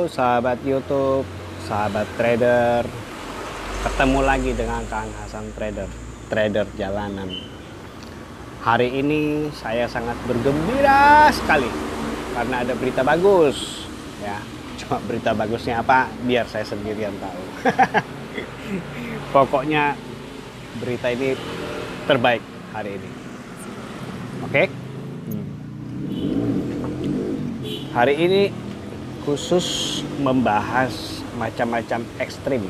sahabat YouTube, sahabat trader. Ketemu lagi dengan Kang Hasan Trader, trader jalanan. Hari ini saya sangat bergembira sekali karena ada berita bagus. Ya, cuma berita bagusnya apa? Biar saya sendiri yang tahu. Pokoknya berita ini terbaik hari ini. Oke? Hari ini khusus membahas macam-macam ekstrim.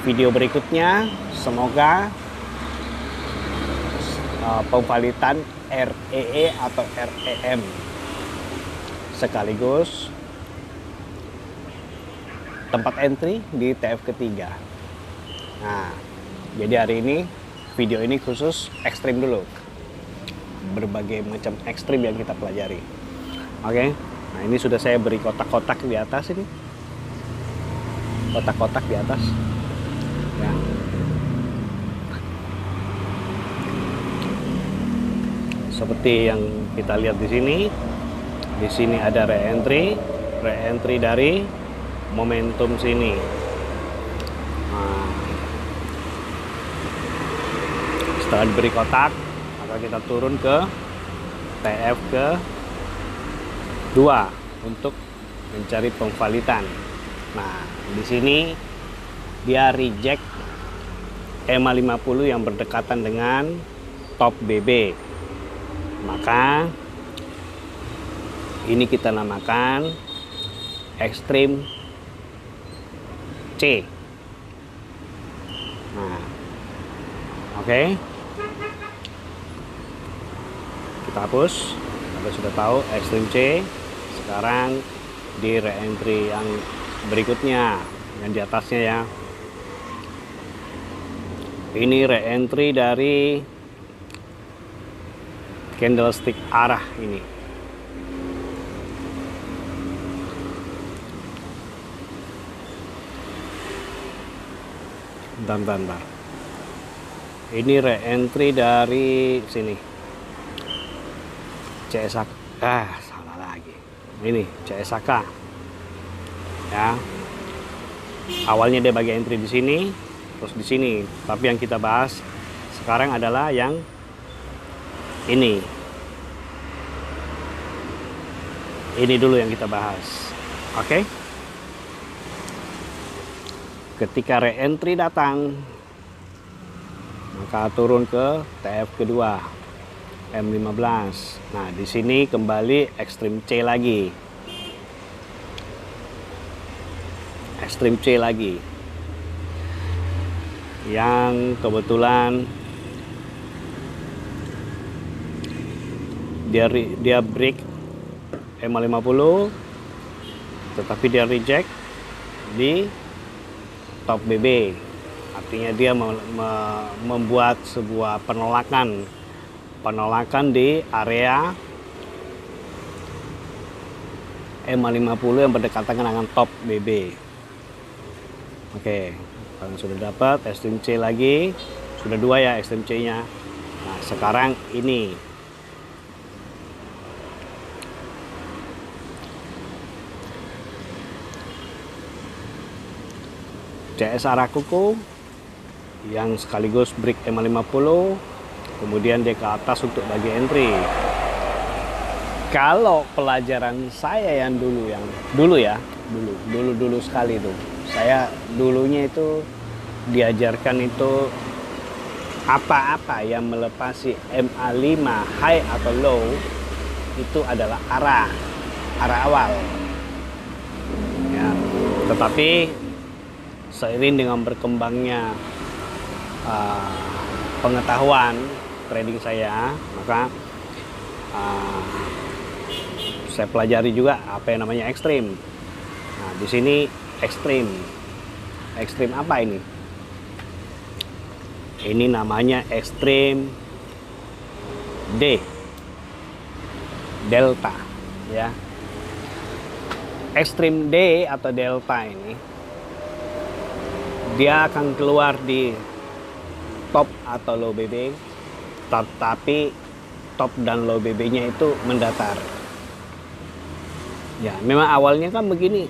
Video berikutnya semoga pemvalitan REE atau REM sekaligus tempat entry di TF ketiga. Nah, jadi hari ini video ini khusus ekstrim dulu. Berbagai macam ekstrim yang kita pelajari. Oke. Nah, ini sudah saya beri kotak-kotak di atas ini. Kotak-kotak di atas. Ya. Seperti yang kita lihat di sini. Di sini ada re-entry dari momentum sini. Nah, setelah diberi kotak, maka kita turun ke TF ke 2 untuk mencari pemvalitan. Nah, di sini dia reject EMA 50 yang berdekatan dengan top BB. Maka ini kita namakan ekstrim C. Nah, oke. Kita hapus. Kita sudah tahu ekstrim C. Sekarang di re-entry yang berikutnya, yang di atasnya ya. Ini re-entry dari candlestick arah ini. Bentar. Ini re-entry dari sini. CSK. Salah lagi. Ini CSK. Ya. Awalnya dia bagi entry di sini, terus di sini. Tapi yang kita bahas sekarang adalah yang ini. Ini dulu yang kita bahas. Oke? Ketika re-entry datang, maka turun ke TF kedua M15. Nah, di sini kembali ekstrim C lagi. Ekstrim C lagi. Yang kebetulan dia break EMA 50, tetapi dia reject di top BB. Artinya dia membuat sebuah penolakan di area EMA 50 yang berdekatan dengan top BB. Oke, kalian sudah dapat ekstrim C lagi, sudah 2 ya ekstrim C nya. Nah, sekarang ini CS arah kuku yang sekaligus break EMA 50, kemudian dia ke atas untuk bagi entry. Kalau pelajaran saya yang dulu sekali tuh, saya dulunya itu diajarkan itu apa-apa yang melepasi MA 5 high atau low itu adalah arah awal. Ya, tetapi seiring dengan berkembangnya pengetahuan trading saya, maka saya pelajari juga apa yang namanya ekstrim. Nah, di sini ekstrim apa ini? Ini namanya ekstrim D, delta, ya. Ekstrim D atau delta ini dia akan keluar di top atau low BB, tetapi top dan low BB-nya itu mendatar. Ya, memang awalnya kan begini.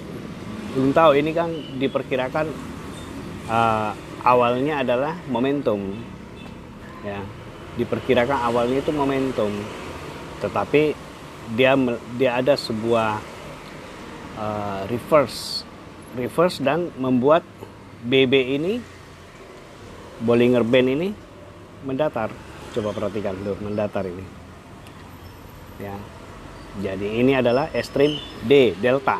Belum tahu, ini kan diperkirakan awalnya adalah momentum. Ya, diperkirakan awalnya itu momentum. Tetapi dia ada sebuah reverse dan membuat BB ini, Bollinger Band ini mendatar. Coba perhatikan tuh, mendatar ini. Ya. Jadi ini adalah ekstrim D, delta.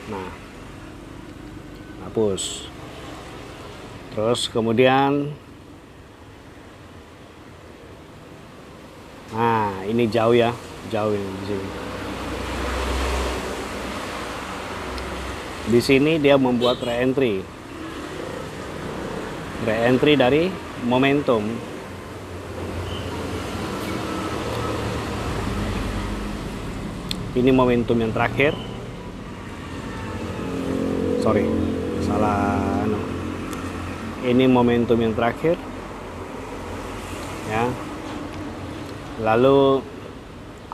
Nah, hapus. Terus kemudian, nah ini jauh ya, jauh ini di sini. Di sini dia membuat re-entry dari momentum. Ini momentum yang terakhir. Sorry, salah. Ini momentum yang terakhir. Ya. Lalu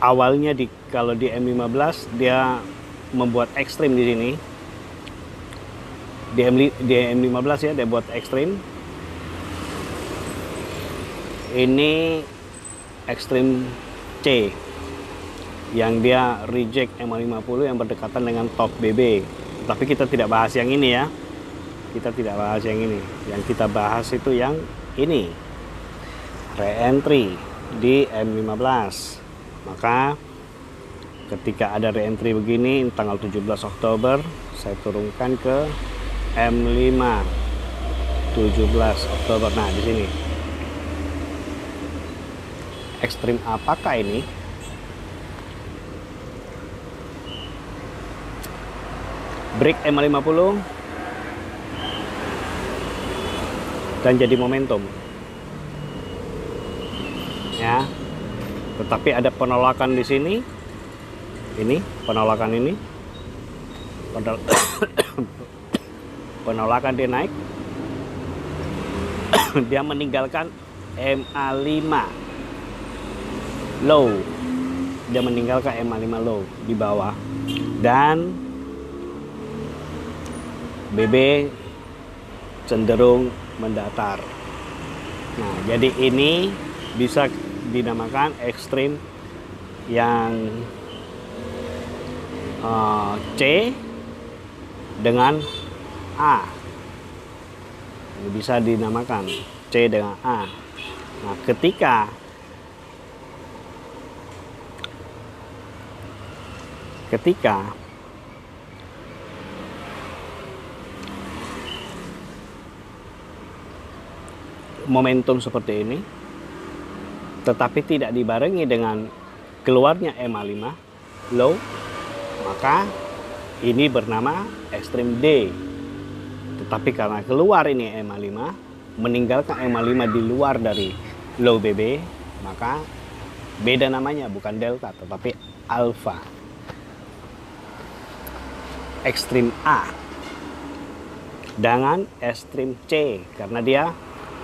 awalnya kalau di M15 dia membuat ekstrim di sini. Di M15 ya dia buat ekstrim. Ini ekstrim C yang dia reject M50 yang berdekatan dengan top BB. Tapi kita tidak bahas yang ini ya. Kita tidak bahas yang ini. Yang kita bahas itu yang ini. Re-entry di M15. Maka ketika ada re-entry begini tanggal 17 Oktober, saya turunkan ke M5. 17 Oktober. Nah, di sini. Ekstrim apakah ini? Break M50 dan jadi momentum ya, tetapi ada penolakan di sini. Ini penolakan, ini penolakan, dia naik. Dia meninggalkan MA5 low, dia meninggalkan MA5 low di bawah, dan BB cenderung mendatar. Nah, jadi ini bisa dinamakan ekstrim yang C dengan A. Ini bisa dinamakan C dengan A. Nah, ketika momentum seperti ini tetapi tidak dibarengi dengan keluarnya MA5 low, maka ini bernama ekstrim D. Tetapi karena keluar ini MA5, meninggalkan MA5 di luar dari low BB, maka beda namanya, bukan delta tetapi alpha. Ekstrim A dengan ekstrim C karena dia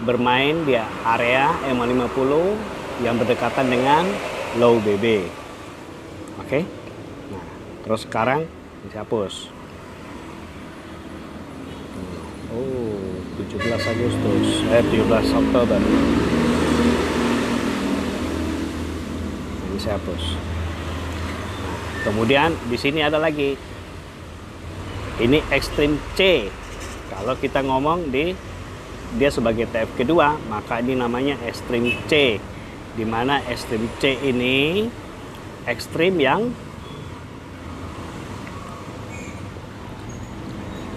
bermain di area MA50 yang berdekatan dengan low BB. Oke. Nah, terus sekarang saya hapus. 17 Agustus, 17 Oktober. Ini saya hapus. Nah, kemudian di sini ada lagi. Ini ekstrim C. Kalau kita ngomong dia sebagai TF kedua, maka ini namanya ekstrim C, di mana ekstrim C ini ekstrim yang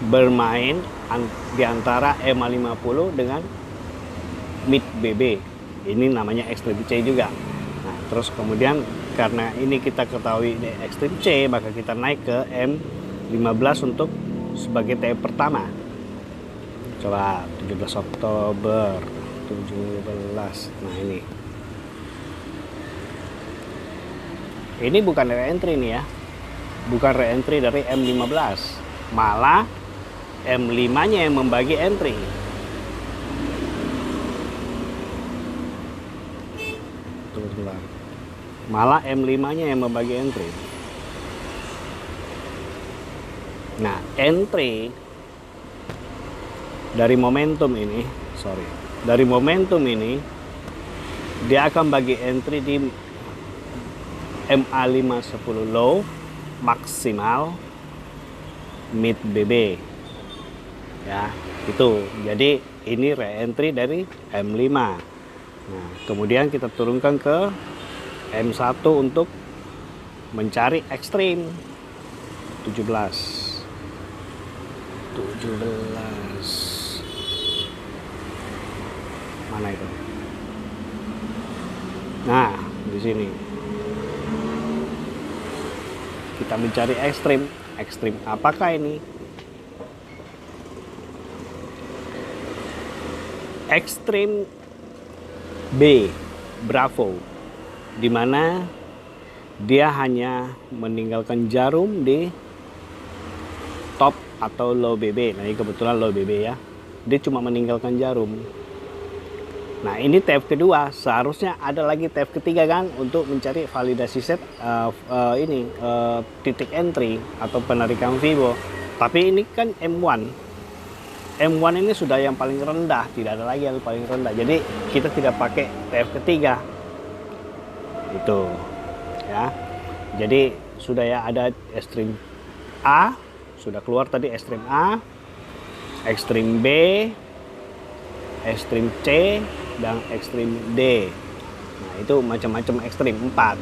bermain di antara MA50 dengan mid BB. Ini namanya ekstrim C juga. Nah, terus kemudian karena ini kita ketahui ini ekstrim C, maka kita naik ke M15 untuk sebagai TF pertama. Coba 17 Oktober 17. Nah, ini bukan re-entry nih ya, bukan re-entry dari M15, malah M5 nya yang membagi entry. Tunggu sebentar. Malah M5-nya yang membagi entry. Nah, entry dari momentum ini, dia akan bagi entry di MA510 low, maksimal, mid BB. Ya, itu. Jadi ini re-entry dari M5. Nah, kemudian kita turunkan ke M1 untuk mencari ekstrim 17. Mana itu? Nah, di sini kita mencari ekstrim. Ekstrim apakah ini? Ekstrim B, Bravo, di mana dia hanya meninggalkan jarum di top atau low BB. Nah, ini kebetulan low BB ya. Dia cuma meninggalkan jarum. Nah, ini tab kedua. Seharusnya ada lagi tab ketiga kan untuk mencari validasi set titik entry atau penarikan Fibo. Tapi ini kan M1. M1 ini sudah yang paling rendah, tidak ada lagi yang paling rendah. Jadi kita tidak pakai tab ketiga. Itu ya. Jadi sudah ya, ada ekstrim A, sudah keluar tadi ekstrim A, ekstrim B, ekstrim C, dan ekstrim D. Nah, itu macam-macam ekstrim 4.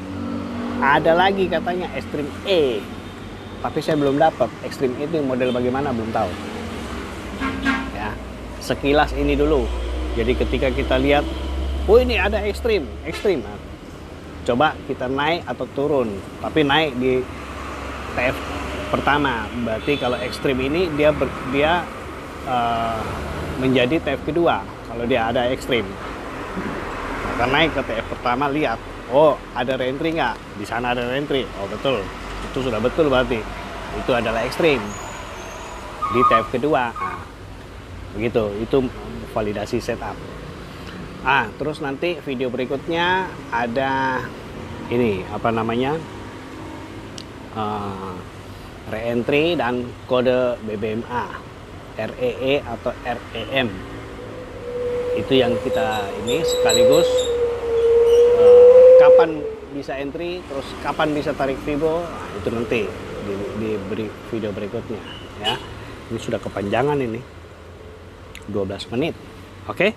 Ada lagi katanya ekstrim E, tapi saya belum dapat. Ekstrim E itu model bagaimana belum tahu. Ya, sekilas ini dulu. Jadi ketika kita lihat, oh ini ada ekstrim. Nah, coba kita naik atau turun, tapi naik di TF pertama. Berarti kalau ekstrim ini dia menjadi TF kedua kalau dia ada ekstrim. Maka naik ke TF pertama, lihat, oh ada reentry nggak? Di sana ada reentry. Oh betul, itu sudah betul, berarti itu adalah ekstrim di TF kedua. Nah, begitu, itu validasi setup. Terus nanti video berikutnya ada ini apa namanya, reentry dan kode BBMA, REE atau REM. Itu yang kita ini sekaligus kapan bisa entry, terus kapan bisa tarik Fibo. Nah, itu nanti di video berikutnya ya. Ini sudah kepanjangan ini 12 menit. Oke.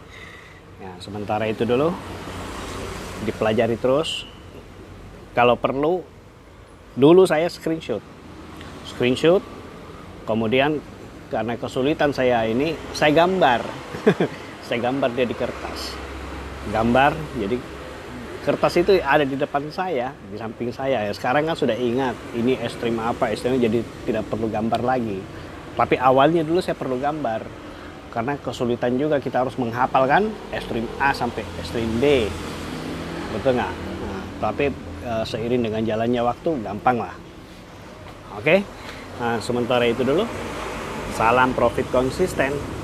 Ya, sementara itu dulu dipelajari terus. Kalau perlu dulu saya screenshot, kemudian karena kesulitan saya ini saya gambar. Saya gambar dia di kertas, jadi kertas itu ada di depan saya, di samping saya ya. Sekarang kan sudah ingat ini ekstrim apa, ekstrimnya, jadi tidak perlu gambar lagi. Tapi awalnya dulu saya perlu gambar karena kesulitan juga, kita harus menghafalkan ekstrim A sampai ekstrim D, betul nggak? Nah, tapi seiring dengan jalannya waktu gampang lah. Oke. Nah, sementara itu dulu, salam profit konsisten.